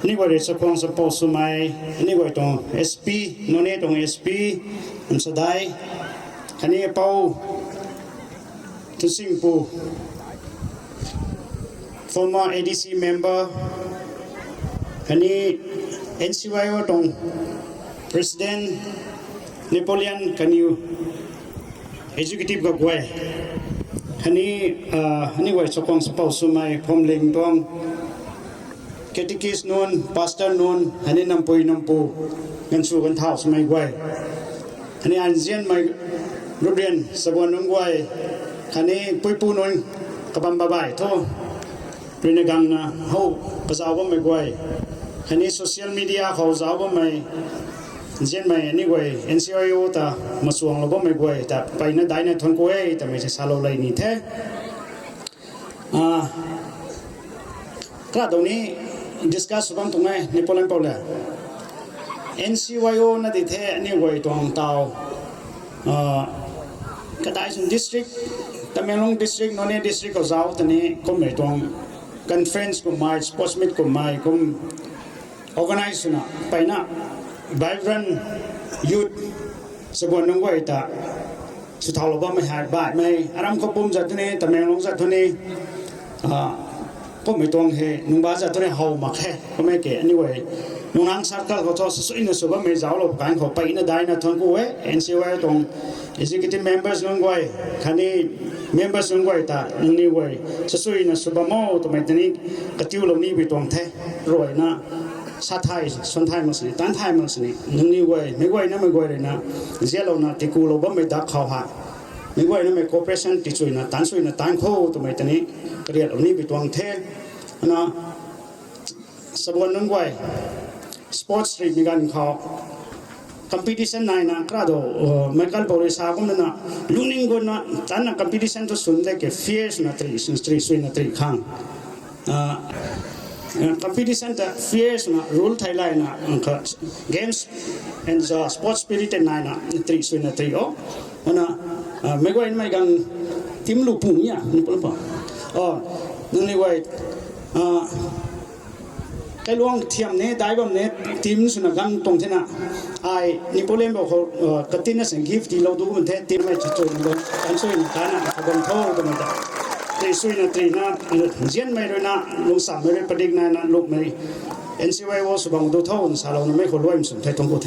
นี่ว่าเรื่องสปอนเซอร์พอสมัยนี่ว่าตรง SP โน่นนี่ตรง SP มันสดายอันนี้เป้าทุสิงปู former ADC member อันนี้ NCYO ตรง President Napoleon Kaniu Executive กับไว้อันนี้ว่าสปอนเซอร์พอสมัยพร้อมเล็งตรงCatechist nun, pastor nun, hani nampu ngan su kan thau smai gwai. Hani anzian mai rubrian sabon nung gwai. Hani puipu nun kabam babai to. Prinagang na ho pasaw ba mai gwai. Hani social media khau zaw ba mai zian mai ani gwai NCIO ta masuang lo ba mai gwai ta pai na dai na thon ko ei ta mai sa lo lai ni the. ก็ตรงนี้discuss บางตรงไหนในโปแลนด์เปล่า NCYO นั่นที่แท้นี่ไว้ตรงเตากระต่ายสุน district แต่เมือง district โน่นนี่ district ก็เจ้าตอนนี้ก็ไม่ตรง conference ก็ไม่ sports meet ก็ไม่ก็ organize นะไปนะ vibrant youth สกุลนึงไว้แต่สุดท้ายเราไม่หายบาดไม่อารมณ์เขาปุ่มจัดที่นี่แต่เมืองจัดที่นี่ก็ไม่ต้องให้นุ่งบ้าจะต้องให้เฮามาแค่ก็ไม่เก๋อันนี้เว้ยนุ่งนางสักก็เขาทอดสุดอินสุบไม่เจ้าหลบการเขาไปอินได้นะทั้งกูเว้ย NCY ตรง executive members นุ่งเว้ยคันนี้ members นุ่งเว้ยแต่นุ่งนี่เว้ยสุดอินสุบมั่วตัวไม่ตนี้กระติ้วลงนี้ไปตรงแท้รวยนะชาไทยส่วนไทยมันสิตันไทยมันสินุ่งนี่เว้ยไม่เว้ยนะไม่เว้ยเลยนะเจ้าเรานะที่กูลบไม่ดักเขาหาไม่เว้ยนะไม่ cooperation ที่ช่วยนะตันช่วยนะตันโคตัวไม่ตนี้เรียนเอานี้ไปตรงแท้นะสบวนนึงไว้ sports street มีการเขา competition ไหนนะกระโดดเมกัลบริษัทก็มันนะลุนิ่งก็นะตอนนั้น competition ตัวสุดเลยก็ fierce นะตรีสวยนะตรีข้างcompetition ตัว fierce นะ rule ไทยไลน์นะ games and sports spirit ไหนนะตรีสวยนะตรีโอ้นะไม่ก็ไม่กันทีมลูกปุ่งเนี่ยนี่ปะล่ะอ๋อนั่นเลยไว้ไอ้ล่วงเทียมเนี่ยได้แบบเนี่ยทีมสุนัขกันตรงที่น่ะไอ้นิโปเลียนบอกเขากตินสังกิฟที่เราดูมันแท้ทีมไม่จะจนกันการช่วยนักการน่ะเขาเป็นพ่อกันมาแต่ที่ช่วยนักตีน่ะเจียนไม่ด้วยนะลุงสามไม่ได้ประดิษฐ์นะลูกไม่ NCY ว่าสุบังดูเท่าสารเราไม่คนรวยมันสุดท้ายต้องพูด